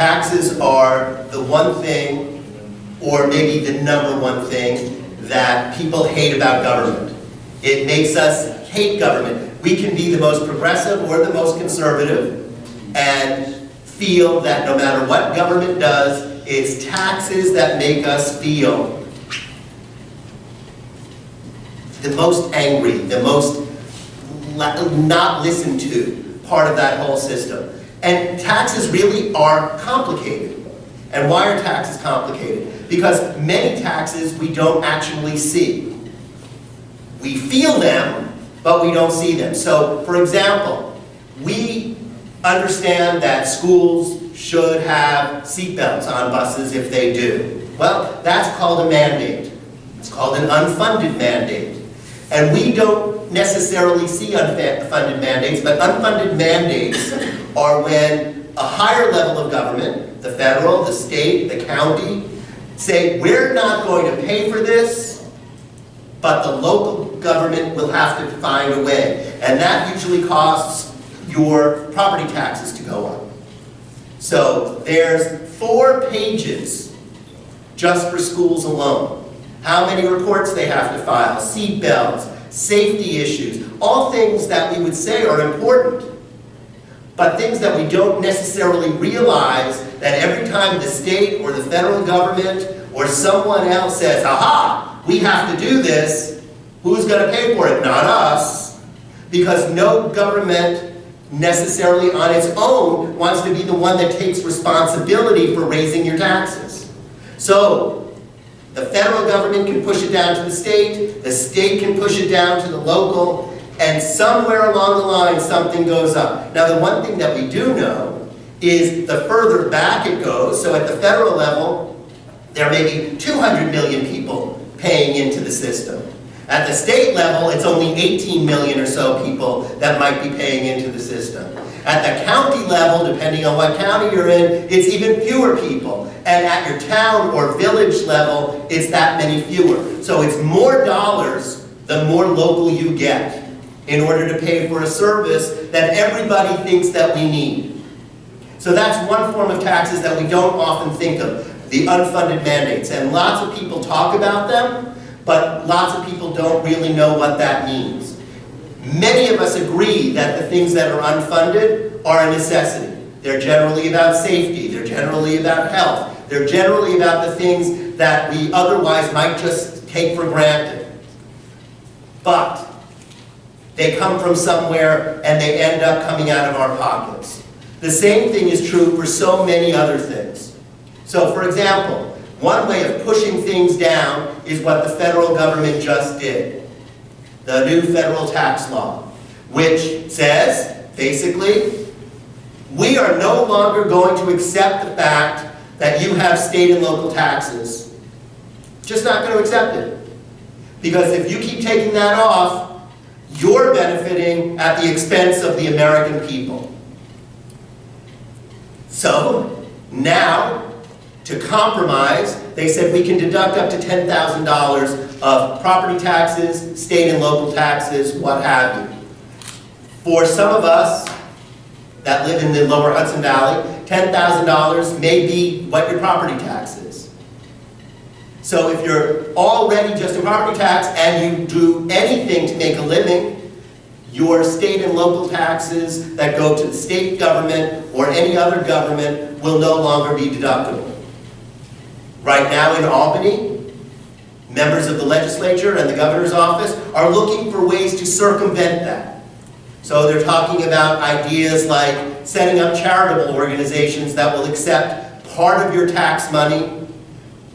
Taxes are the one thing, or maybe the number one thing, that people hate about government. It makes us hate government. We can be the most progressive or the most conservative and feel that no matter what government does, it's taxes that make us feel the most angry, the most not listened to part of that whole system. And taxes really are complicated. And why are taxes complicated? Because many taxes we don't actually see. We feel them, but we don't see them. So, for example, we understand that schools should have seatbelts on buses if they do. Well, that's called a mandate. It's called an unfunded mandate. And we don't necessarily see unfunded mandates, but unfunded mandates are when a higher level of government, the federal, the state, the county, say, we're not going to pay for this, but the local government will have to find a way. And that usually costs your property taxes to go up. So there's 4 pages just for schools alone. How many reports they have to file, seat belts, safety issues, all things that we would say are important, but things that we don't necessarily realize that every time the state or the federal government or someone else says, aha, we have to do this, who's going to pay for it? Not us. Because no government necessarily on its own wants to be the one that takes responsibility for raising your taxes. So, the federal government can push it down to the state can push it down to the local, and somewhere along the line something goes up. Now the one thing that we do know is the further back it goes, so at the federal level, there may be 200 million people paying into the system. At the state level, it's only 18 million or so people that might be paying into the system. At the county level, depending on what county you're in, it's even fewer people. And at your town or village level, it's that many fewer. So it's more dollars the more local you get in order to pay for a service that everybody thinks that we need. So that's one form of taxes that we don't often think of, the unfunded mandates. And lots of people talk about them, but lots of people don't really know what that means. Many of us agree that the things that are unfunded are a necessity. They're generally about safety, they're generally about health, they're generally about the things that we otherwise might just take for granted. But they come from somewhere and they end up coming out of our pockets. The same thing is true for so many other things. So for example, one way of pushing things down is what the federal government just did. The new federal tax law, which says, basically, we are no longer going to accept the fact that you have state and local taxes. Just not going to accept it. Because if you keep taking that off, you're benefiting at the expense of the American people. So, now, to compromise, they said we can deduct up to $10,000 of property taxes, state and local taxes, what have you. For some of us that live in the lower Hudson Valley, $10,000 may be what your property tax is. So if you're already just in property tax and you do anything to make a living, your state and local taxes that go to the state government or any other government will no longer be deductible. Right now in Albany, members of the legislature and the governor's office are looking for ways to circumvent that. So they're talking about ideas like setting up charitable organizations that will accept part of your tax money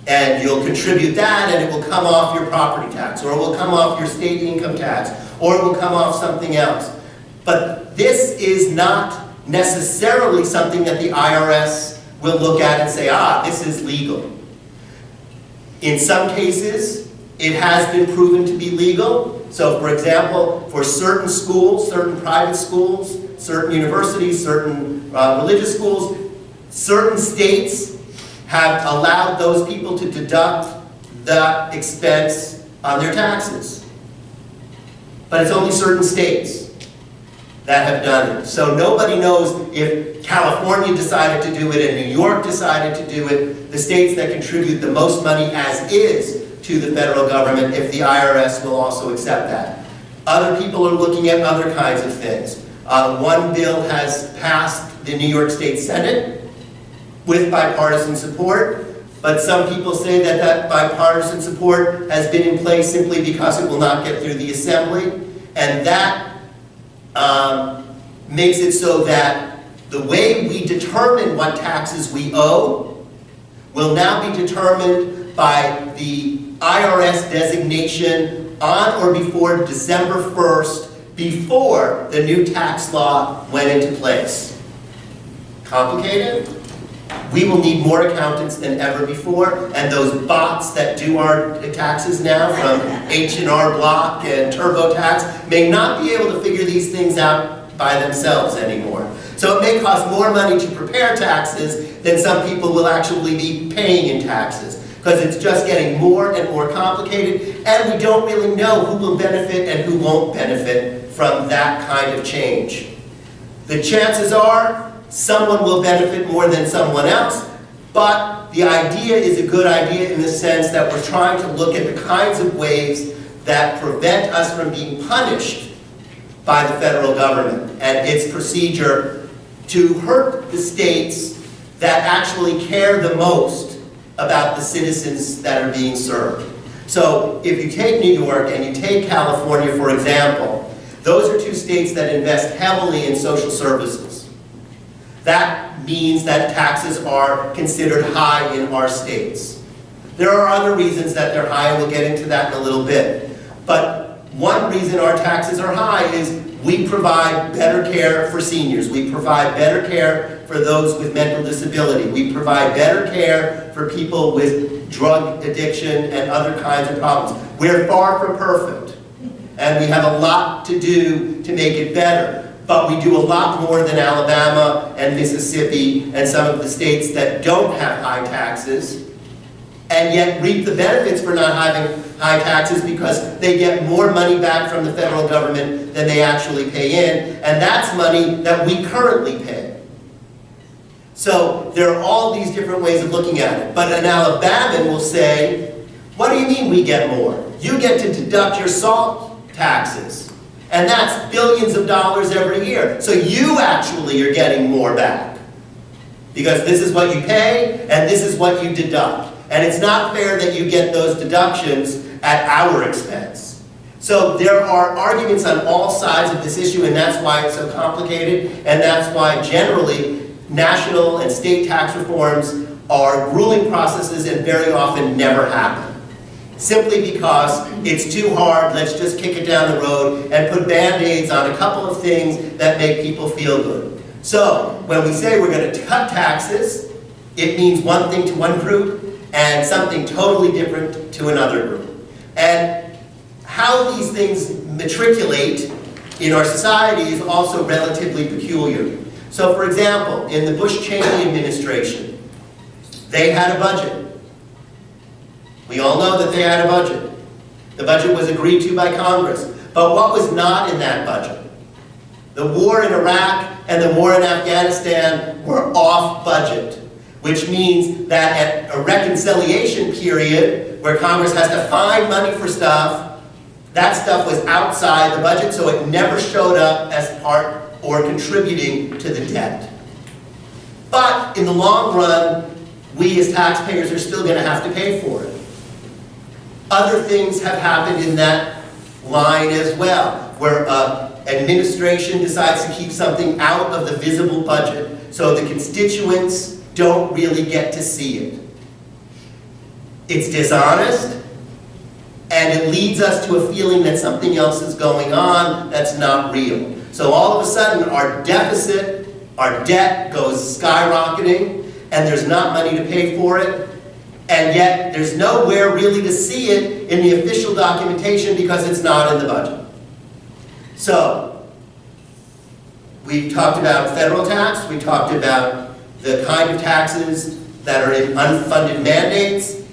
and you'll contribute that and it will come off your property tax, or it will come off your state income tax, or it will come off something else. But this is not necessarily something that the IRS will look at and say, this is legal. In some cases, it has been proven to be legal. So for example, for certain schools, certain private schools, certain universities, certain religious schools, certain states have allowed those people to deduct that expense on their taxes. But it's only certain states. that have done it. So nobody knows if California decided to do it and New York decided to do it, the states that contribute the most money as is to the federal government, if the IRS will also accept that. Other people are looking at other kinds of things. One bill has passed the New York State Senate with bipartisan support, but some people say that that bipartisan support has been in place simply because it will not get through the Assembly, and that makes it so that the way we determine what taxes we owe will now be determined by the IRS designation on or before December 1st, before the new tax law went into place. Complicated? We will need more accountants than ever before, and those bots that do our taxes now from H&R Block and TurboTax may not be able to figure these things out by themselves anymore. So it may cost more money to prepare taxes than some people will actually be paying in taxes, because it's just getting more and more complicated, and we don't really know who will benefit and who won't benefit from that kind of change. The chances are someone will benefit more than someone else, but the idea is a good idea in the sense that we're trying to look at the kinds of ways that prevent us from being punished by the federal government and its procedure to hurt the states that actually care the most about the citizens that are being served. So if you take New York and you take California, for example, those are two states that invest heavily in social services. That means that taxes are considered high in our states. There are other reasons that they're high, and we'll get into that in a little bit. But one reason our taxes are high is we provide better care for seniors. We provide better care for those with mental disability. We provide better care for people with drug addiction and other kinds of problems. We're far from perfect, and we have a lot to do to make it better. But we do a lot more than Alabama and Mississippi and some of the states that don't have high taxes, and yet reap the benefits for not having high taxes because they get more money back from the federal government than they actually pay in, and that's money that we currently pay. So there are all these different ways of looking at it. But an Alabaman will say, what do you mean we get more? You get to deduct your salt taxes, and that's billions of dollars every year. So you actually are getting more back, because this is what you pay and this is what you deduct. And it's not fair that you get those deductions at our expense. So there are arguments on all sides of this issue, and that's why it's so complicated, and that's why generally national and state tax reforms are grueling processes and very often never happen. Simply because it's too hard, let's just kick it down the road and put band-aids on a couple of things that make people feel good. So when we say we're going to cut taxes, it means one thing to one group and something totally different to another group. And how these things matriculate in our society is also relatively peculiar. So for example, in the Bush-Cheney administration, they had a budget. We all know that they had a budget. The budget was agreed to by Congress. But what was not in that budget? The war in Iraq and the war in Afghanistan were off budget, which means that at a reconciliation period where Congress has to find money for stuff, that stuff was outside the budget, so it never showed up as part or contributing to the debt. But in the long run, we as taxpayers are still going to have to pay for it. Other things have happened in that line as well, where administration decides to keep something out of the visible budget so the constituents don't really get to see it. It's dishonest, and it leads us to a feeling that something else is going on that's not real. So all of a sudden our deficit, our debt goes skyrocketing, and there's not money to pay for it, and yet there's nowhere really to see it in the official documentation because it's not in the budget. So, we talked about federal tax, we talked about the kind of taxes that are in unfunded mandates.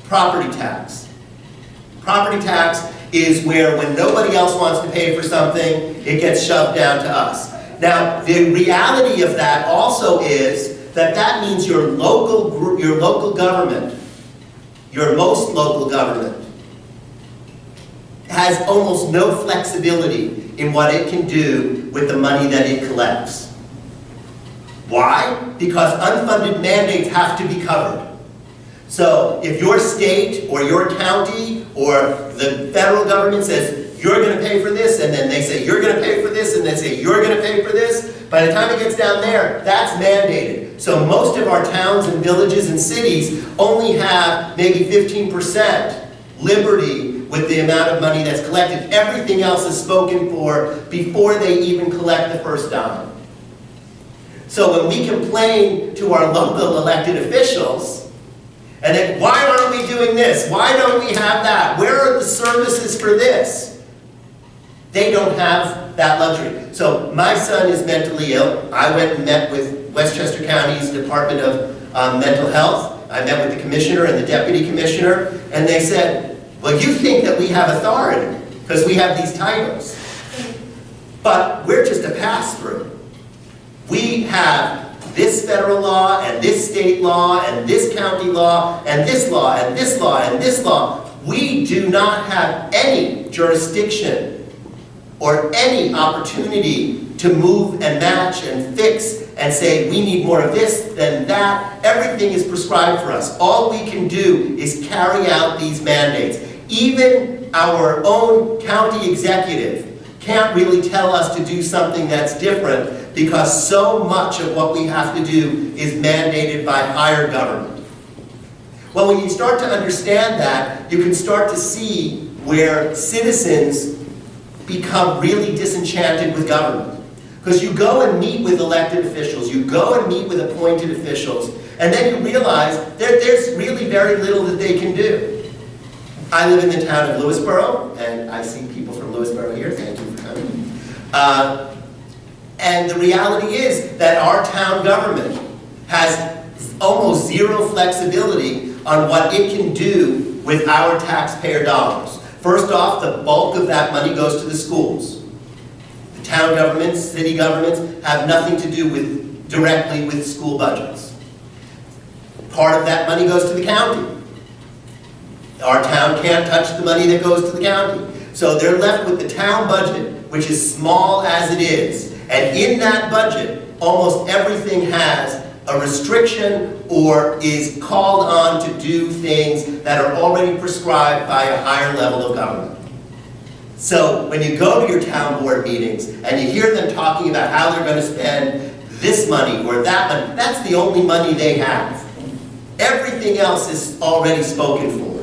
Property tax. Property tax is where when nobody else wants to pay for something, it gets shoved down to us. Now, the reality of that also is that that means your local government, your most local government, has almost no flexibility in what it can do with the money that it collects. Why? Because unfunded mandates have to be covered. So if your state or your county or the federal government says, you're going to pay for this, and then they say, you're going to pay for this, and they say, you're going to pay for this, by the time it gets down there, that's mandated. So most of our towns and villages and cities only have maybe 15% liberty with the amount of money that's collected. Everything else is spoken for before they even collect the first dime. So when we complain to our local elected officials, and then, why aren't we doing this? Why don't we have that? Where are the services for this? They don't have that luxury. So my son is mentally ill. I went and met with Westchester County's Department of Mental Health. I met with the commissioner and the deputy commissioner, and they said, well, you think that we have authority because we have these titles. But we're just a pass-through. We have this federal law, and this state law, and this county law, and this law, and this law, and this law. We do not have any jurisdiction or any opportunity to move and match and fix and say we need more of this than that. Everything is prescribed for us. All we can do is carry out these mandates. Even our own county executive can't really tell us to do something that's different because so much of what we have to do is mandated by higher government. Well, when you start to understand that, you can start to see where citizens become really disenchanted with government. Because you go and meet with elected officials, you go and meet with appointed officials, and then you realize that there's really very little that they can do. I live in the town of Lewisboro, and I see people from Lewisboro here, thank you for coming. And the reality is that our town government has almost zero flexibility on what it can do with our taxpayer dollars. First off, the bulk of that money goes to the schools. The town governments, city governments have nothing to do directly with school budgets. Part of that money goes to the county. Our town can't touch the money that goes to the county. So they're left with the town budget, which is small as it is. And in that budget, almost everything has a restriction or is called on to do things that are already prescribed by a higher level of government. So when you go to your town board meetings and you hear them talking about how they're going to spend this money or that money, that's the only money they have. Everything else is already spoken for.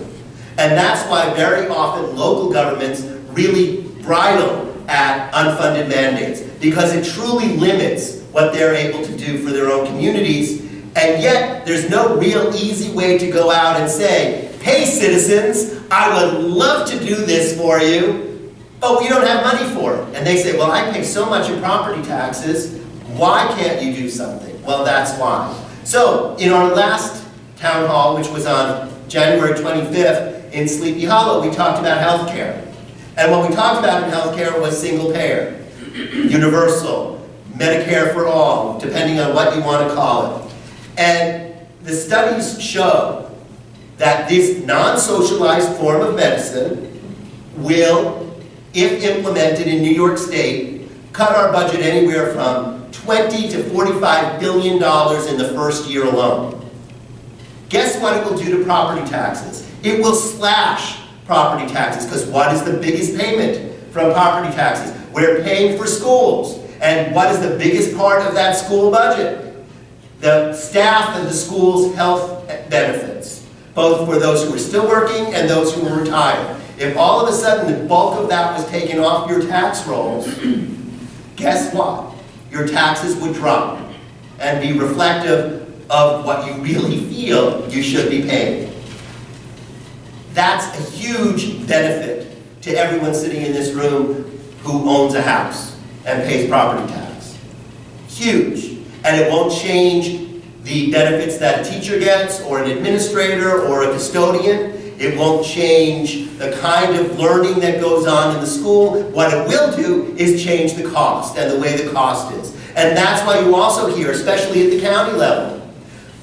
And that's why very often local governments really bridle at unfunded mandates, because it truly limits what they're able to do for their own communities, and yet there's no real easy way to go out and say, hey citizens, I would love to do this for you, but we don't have money for it. And they say, well, I pay so much in property taxes, why can't you do something? Well, that's why. So in our last town hall, which was on January 25th in Sleepy Hollow, we talked about health care. And what we talked about in healthcare was single payer, universal, Medicare for all, depending on what you want to call it. And the studies show that this non-socialized form of medicine will, if implemented in New York State, cut our budget anywhere from $20 to $45 billion in the first year alone. Guess what it will do to property taxes? It will slash property taxes, because what is the biggest payment from property taxes? We're paying for schools. And what is the biggest part of that school budget? The staff and the school's health benefits, both for those who are still working and those who are retired. If all of a sudden the bulk of that was taken off your tax rolls, guess what? Your taxes would drop and be reflective of what you really feel you should be paying. That's a huge benefit to everyone sitting in this room who owns a house and pays property tax. Huge. And it won't change the benefits that a teacher gets, or an administrator, or a custodian. It won't change the kind of learning that goes on in the school. What it will do is change the cost and the way the cost is. And that's why you also hear, especially at the county level,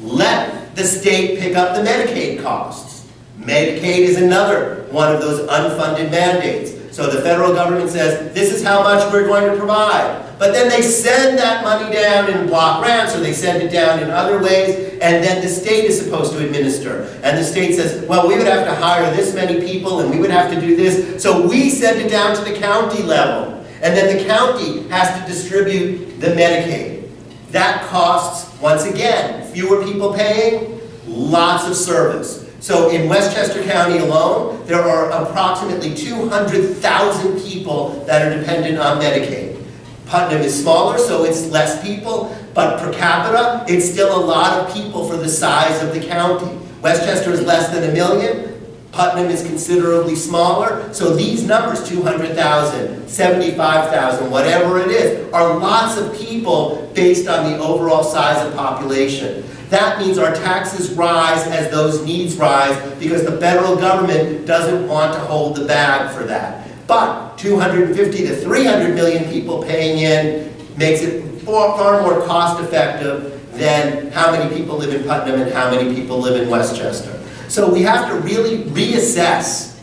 let the state pick up the Medicaid costs. Medicaid is another one of those unfunded mandates. So the federal government says, this is how much we're going to provide. But then they send that money down in block grants, or they send it down in other ways, and then the state is supposed to administer. And the state says, well, we would have to hire this many people, and we would have to do this. So we send it down to the county level. And then the county has to distribute the Medicaid. That costs, once again, fewer people paying, lots of service. So in Westchester County alone, there are approximately 200,000 people that are dependent on Medicaid. Putnam is smaller, so it's less people, but per capita, it's still a lot of people for the size of the county. Westchester is less than 1 million. Putnam is considerably smaller. So these numbers, 200,000, 75,000, whatever it is, are lots of people based on the overall size of population. That means our taxes rise as those needs rise because the federal government doesn't want to hold the bag for that. But 250 to 300 million people paying in makes it far more cost effective than how many people live in Putnam and how many people live in Westchester. So we have to really reassess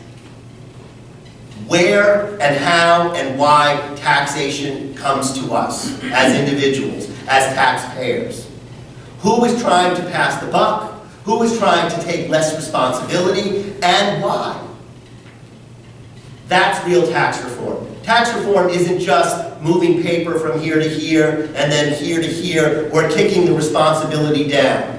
where and how and why taxation comes to us as individuals, as taxpayers. Who is trying to pass the buck? Who is trying to take less responsibility, and why? That's real tax reform. Tax reform isn't just moving paper from here to here and then here to here or kicking the responsibility down.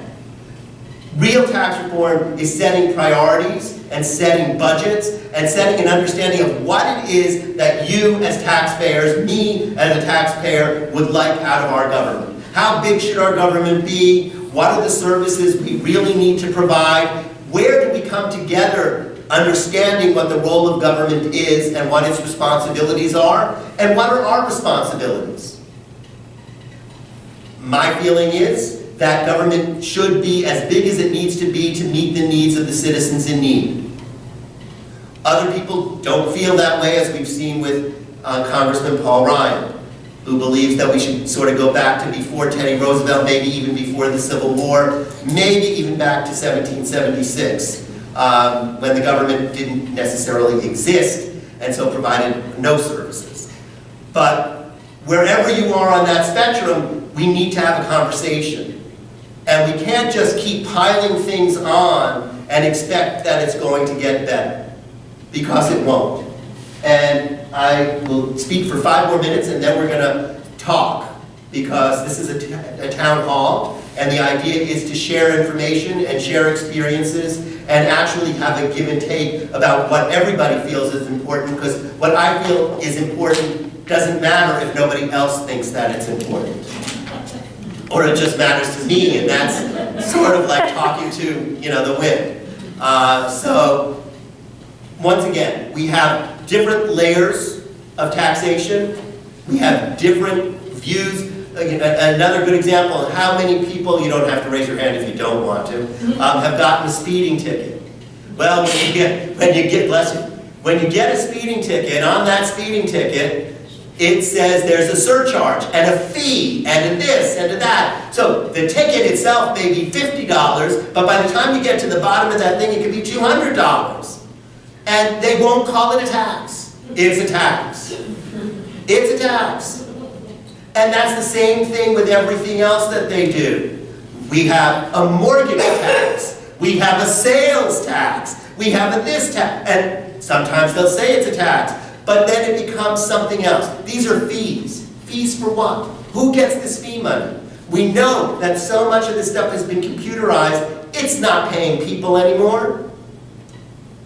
Real tax reform is setting priorities and setting budgets and setting an understanding of what it is that you as taxpayers, me as a taxpayer, would like out of our government. How big should our government be? What are the services we really need to provide? Where do we come together understanding what the role of government is and what its responsibilities are? And what are our responsibilities? My feeling is that government should be as big as it needs to be to meet the needs of the citizens in need. Other people don't feel that way, as we've seen with Congressman Paul Ryan, who believes that we should sort of go back to before Teddy Roosevelt, maybe even before the Civil War, maybe even back to 1776, when the government didn't necessarily exist and so provided no services. But wherever you are on that spectrum, we need to have a conversation. And we can't just keep piling things on and expect that it's going to get better, because it won't. And I will speak for 5 more minutes and then we're going to talk, because this is a town hall and the idea is to share information and share experiences and actually have a give and take about what everybody feels is important, because what I feel is important doesn't matter if nobody else thinks that it's important. Or it just matters to me, and that's sort of like talking to, the wind. So, once again, we have different layers of taxation. We have different views. Another good example of how many people, you don't have to raise your hand if you don't want to, have gotten a speeding ticket. Well, when you get a speeding ticket, on that speeding ticket, it says there's a surcharge and a fee and a this and a that. So the ticket itself may be $50, but by the time you get to the bottom of that thing, it could be $200. And they won't call it a tax. It's a tax. It's a tax. And that's the same thing with everything else that they do. We have a mortgage tax. We have a sales tax. We have a this tax. And sometimes they'll say it's a tax. But then it becomes something else. These are fees. Fees for what? Who gets this fee money? We know that so much of this stuff has been computerized, it's not paying people anymore.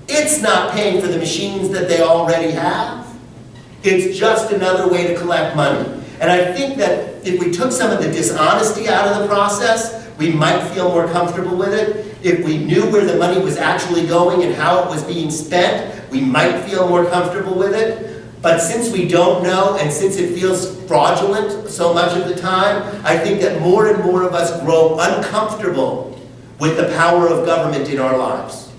It's not paying for the machines that they already have. It's just another way to collect money. And I think that if we took some of the dishonesty out of the process, we might feel more comfortable with it. If we knew where the money was actually going and how it was being spent, we might feel more comfortable with it. But since we don't know, and since it feels fraudulent so much of the time, I think that more and more of us grow uncomfortable with the power of government in our lives.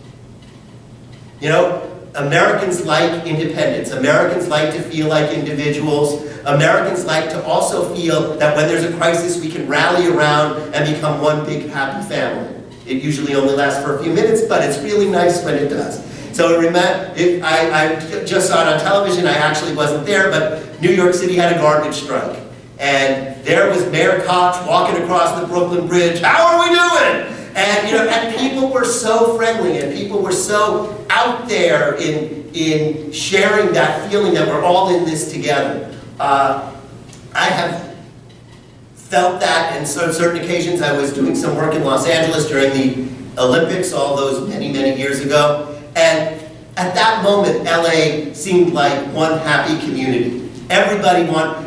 You know, Americans like independence. Americans like to feel like individuals. Americans like to also feel that when there's a crisis, we can rally around and become one big happy family. It usually only lasts for a few minutes, but it's really nice when it does. So I just saw it on television. I actually wasn't there, but New York City had a garbage strike. And there was Mayor Koch walking across the Brooklyn Bridge. How are we doing? And, you know, and people were so friendly, and people were so out there in sharing that feeling that we're all in this together. I have felt that in certain occasions. I was doing some work in Los Angeles during the Olympics all those many, many years ago. And at that moment, LA seemed like one happy community. Everybody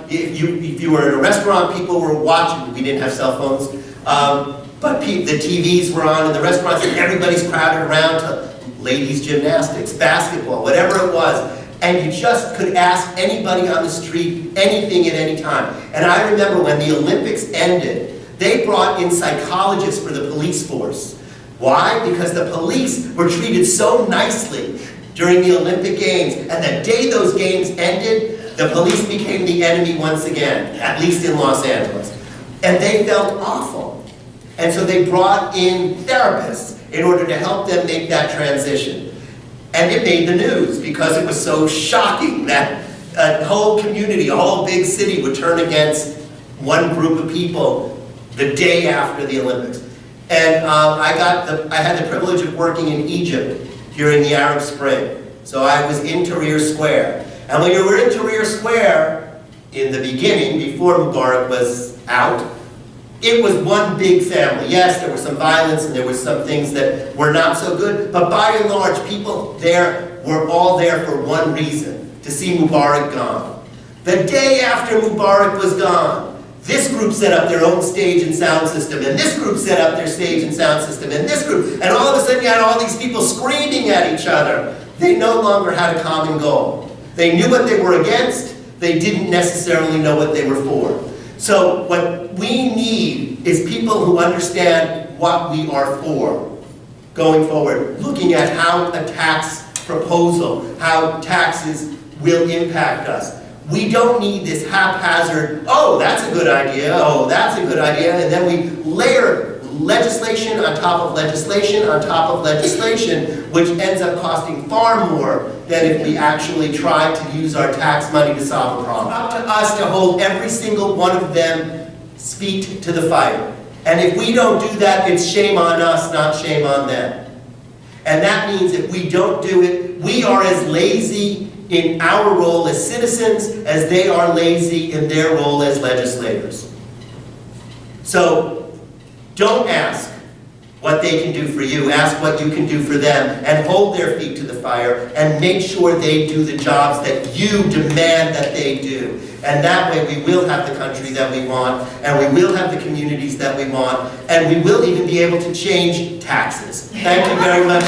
if you were at a restaurant, people were watching. We didn't have cell phones. But the TVs were on in the restaurants, and everybody's crowded around to ladies' gymnastics, basketball, whatever it was. And you just could ask anybody on the street anything at any time. And I remember when the Olympics ended, they brought in psychologists for the police force. Why? Because the police were treated so nicely during the Olympic Games, and the day those games ended, the police became the enemy once again, at least in Los Angeles. And they felt awful. And so they brought in therapists in order to help them make that transition. And it made the news because it was so shocking that a whole community, a whole big city would turn against one group of people the day after the Olympics. And I had the privilege of working in Egypt during the Arab Spring. So I was in Tahrir Square. And when you were in Tahrir Square, in the beginning, before Mubarak was out, it was one big family. Yes, there was some violence and there were some things that were not so good, but by and large, people there were all there for one reason, to see Mubarak gone. The day after Mubarak was gone, this group set up their own stage and sound system, and this group set up their stage and sound system, and this group, and all of a sudden you had all these people screaming at each other. They no longer had a common goal. They knew what they were against, they didn't necessarily know what they were for. So what we need is people who understand what we are for going forward, looking at how a tax proposal, how taxes will impact us. We don't need this haphazard, oh, that's a good idea, oh, that's a good idea, and then we layer legislation on top of legislation on top of legislation, which ends up costing far more than if we actually tried to use our tax money to solve a problem. It's up to us to hold every single one of them feet to the fire. And if we don't do that, it's shame on us, not shame on them. And that means if we don't do it, we are as lazy in our role as citizens as they are lazy in their role as legislators. So don't ask what they can do for you. Ask what you can do for them, and hold their feet to the fire and make sure they do the jobs that you demand that they do. And that way we will have the country that we want, and we will have the communities that we want, and we will even be able to change taxes. Thank you very much.